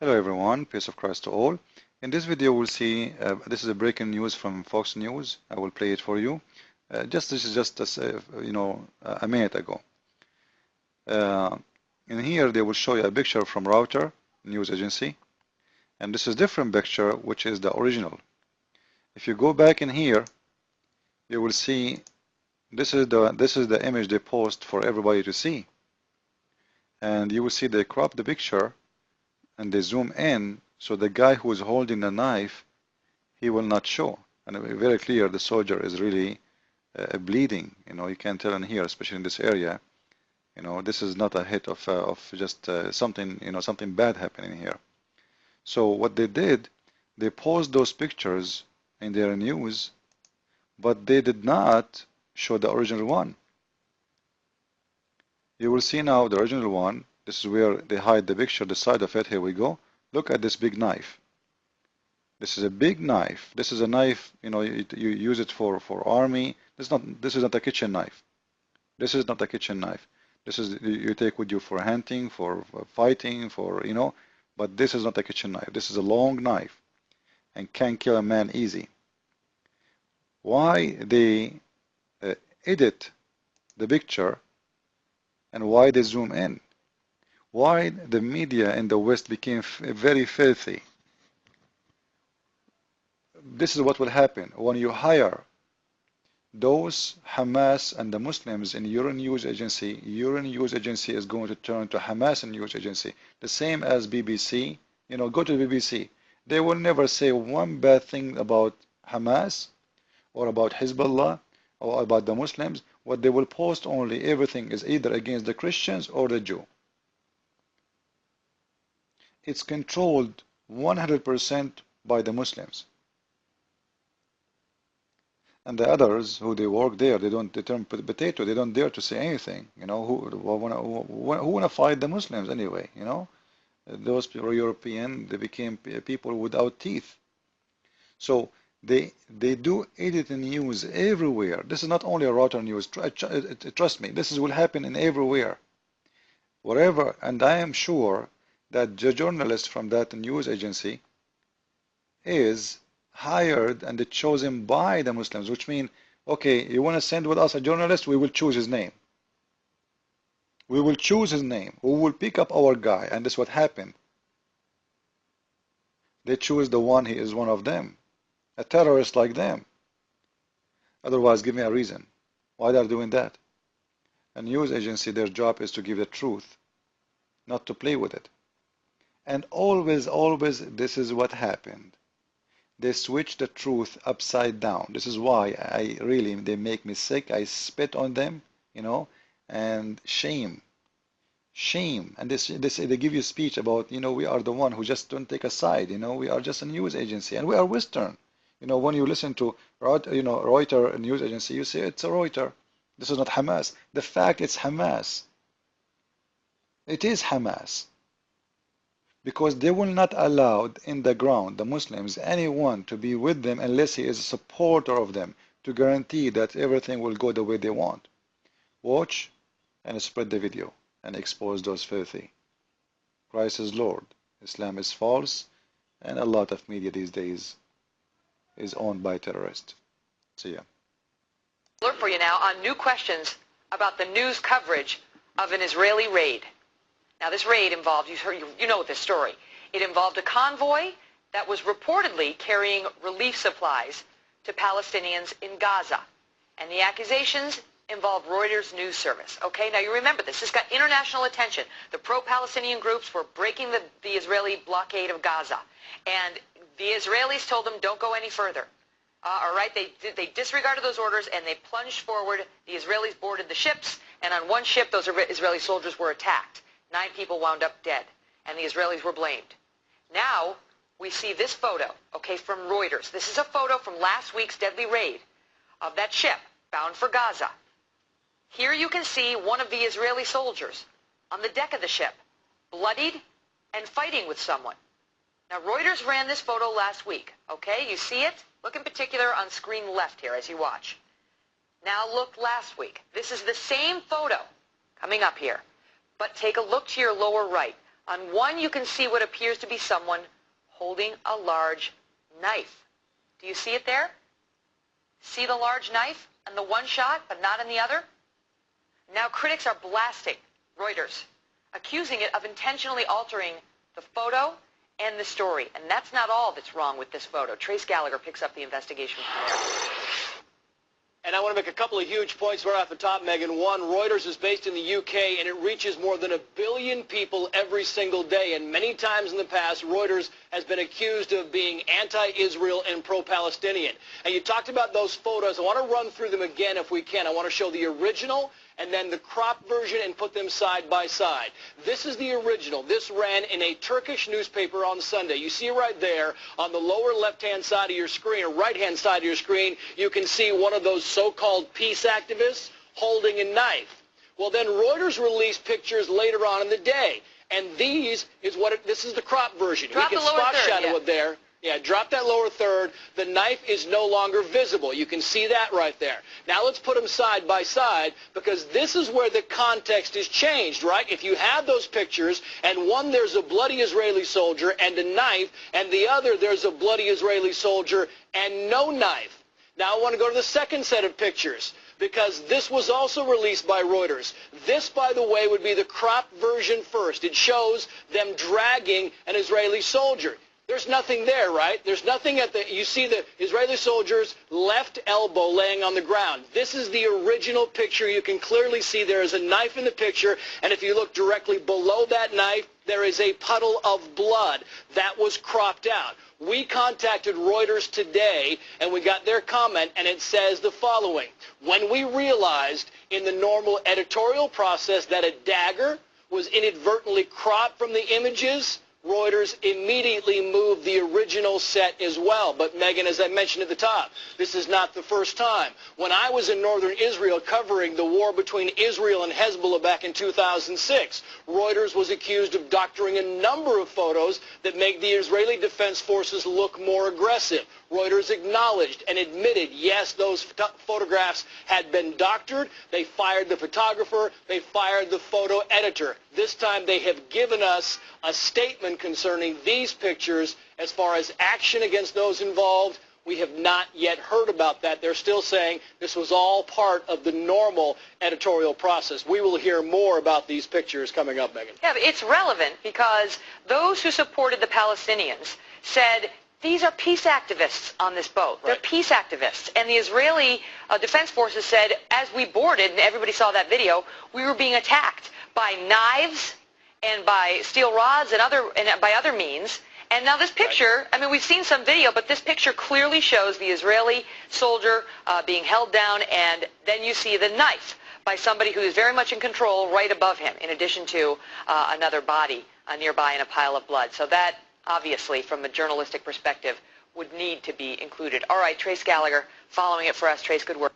Hello everyone, peace of Christ to all. In this video we'll see, this is a breaking news from Fox News. I will play it for you. This is just a minute ago. In here they will show you a picture from Router news agency, and this is different picture which is the original. If you go back in here, you will see this is the image they post for everybody to see, and you will see they crop the picture and they zoom in, so the guy who is holding the knife, he will not show. And very clear, the soldier is really bleeding. You can tell in here, especially in this area. This is not a hit of just something, something bad happening here. So what they did, they posed those pictures in their news, but they did not show the original one. You will see now the original one. This is where they hide the picture, the side of it. Here we go. Look at this big knife. This is a big knife. This is a knife, you use it for army. This is not a kitchen knife. This is not a kitchen knife. This is you take with you for hunting, for fighting, but this is not a kitchen knife. This is a long knife and can kill a man easy. Why they edit the picture and why they zoom in? Why the media in the West became very filthy? This is what will happen when you hire those Hamas and the Muslims in your news agency. Your news agency is going to turn to Hamas news agency. The same as BBC. Go to the BBC. They will never say one bad thing about Hamas or about Hezbollah or about the Muslims. What they will post only, everything is either against the Christians or the Jew. It's controlled 100% by the Muslims. And the others who they work there, they turn potato, they don't dare to say anything. Who wanna fight the Muslims anyway? Those European, they became people without teeth. So they do edit the news everywhere. This is not only a Router news. Trust me, this will happen in everywhere, wherever. And I am sure that the journalist from that news agency is hired and chosen by the Muslims, which means, okay, you want to send with us a journalist, we will choose his name. We will choose his name. We will pick up our guy, and this is what happened. They choose the one, he is one of them, a terrorist like them. Otherwise, give me a reason why they're doing that. A news agency, their job is to give the truth, not to play with it. And always, this is what happened. They switch the truth upside down. This is why they make me sick. I spit on them, and shame. And they give you speech about, we are the one who just don't take a side. We are just a news agency, and we are Western. When you listen to, Reuters news agency, you say it's a Reuters. This is not Hamas. The fact it's Hamas. It is Hamas. Because they will not allow in the ground, the Muslims, anyone to be with them unless he is a supporter of them, to guarantee that everything will go the way they want. Watch and spread the video and expose those filthy. Christ is Lord, Islam is false, and a lot of media these days is owned by terrorists. See ya. Alert for you now on new questions about the news coverage of an Israeli raid. Now, this raid involved, you know this story. It involved a convoy that was reportedly carrying relief supplies to Palestinians in Gaza. And the accusations involved Reuters news service. Okay, now you remember this. This got international attention. The pro-Palestinian groups were breaking the Israeli blockade of Gaza. And the Israelis told them, don't go any further. All right, they disregarded those orders and they plunged forward. The Israelis boarded the ships, and on one ship, those Israeli soldiers were attacked. 9 people wound up dead, and the Israelis were blamed. Now, we see this photo, okay, from Reuters. This is a photo from last week's deadly raid of that ship bound for Gaza. Here you can see one of the Israeli soldiers on the deck of the ship, bloodied and fighting with someone. Now, Reuters ran this photo last week, okay? You see it? Look in particular on screen left here as you watch. Now look last week. This is the same photo coming up here. But take a look to your lower right. On one, you can see what appears to be someone holding a large knife. Do you see it there? See the large knife in the one shot, but not in the other? Now critics are blasting Reuters, accusing it of intentionally altering the photo and the story. And that's not all that's wrong with this photo. Trace Gallagher picks up the investigation from there. And I want to make a couple of huge points right off the top, Megan. One, Reuters is based in the UK, and it reaches more than 1 billion people every single day. And many times in the past, Reuters has been accused of being anti-Israel and pro-Palestinian. And you talked about those photos. I want to run through them again if we can. I want to show the original and then the crop version and put them side by side. This is the original. This ran in a Turkish newspaper on Sunday. You see right there on the lower left-hand side of your screen, or right-hand side of your screen, you can see one of those so-called peace activists holding a knife. Well, then Reuters released pictures later on in the day, and this is the crop version. Drop we can the lower spot third, shadow it there. Yeah, drop that lower third. The knife is no longer visible. You can see that right there. Now let's put them side by side, because this is where the context is changed, right? If you have those pictures, and one there's a bloody Israeli soldier and a knife, and the other there's a bloody Israeli soldier and no knife. Now I want to go to the second set of pictures, because this was also released by Reuters. This, by the way, would be the crop version first. It shows them dragging an Israeli soldier. There's nothing there, right? There's nothing you see the Israeli soldier's left elbow laying on the ground. This is the original picture. You can clearly see there is a knife in the picture, and if you look directly below that knife, there is a puddle of blood. That was cropped out. We contacted Reuters today, and we got their comment, and it says the following. When we realized in the normal editorial process that a dagger was inadvertently cropped from the images, Reuters immediately moved the original set as well. But Megan, as I mentioned at the top, this is not the first time. When I was in northern Israel covering the war between Israel and Hezbollah back in 2006, Reuters was accused of doctoring a number of photos that make the Israeli Defense Forces look more aggressive. Reuters acknowledged and admitted, yes, those photographs had been doctored. They fired the photographer. They fired the photo editor. This time they have given us a statement concerning these pictures. As far as action against those involved, we have not yet heard about that. They're still saying this was all part of the normal editorial process. We will hear more about these pictures coming up, Megan. Yeah, but it's relevant because those who supported the Palestinians said, these are peace activists on this boat. They're peace activists. And the Israeli Defense Forces said, as we boarded, and everybody saw that video, we were being attacked by knives and by steel rods and by other means. And now this picture, I mean, we've seen some video, but this picture clearly shows the Israeli soldier being held down, and then you see the knife by somebody who is very much in control right above him, in addition to another body nearby in a pile of blood. So that, obviously, from a journalistic perspective, would need to be included. All right, Trace Gallagher, following it for us. Trace, good work.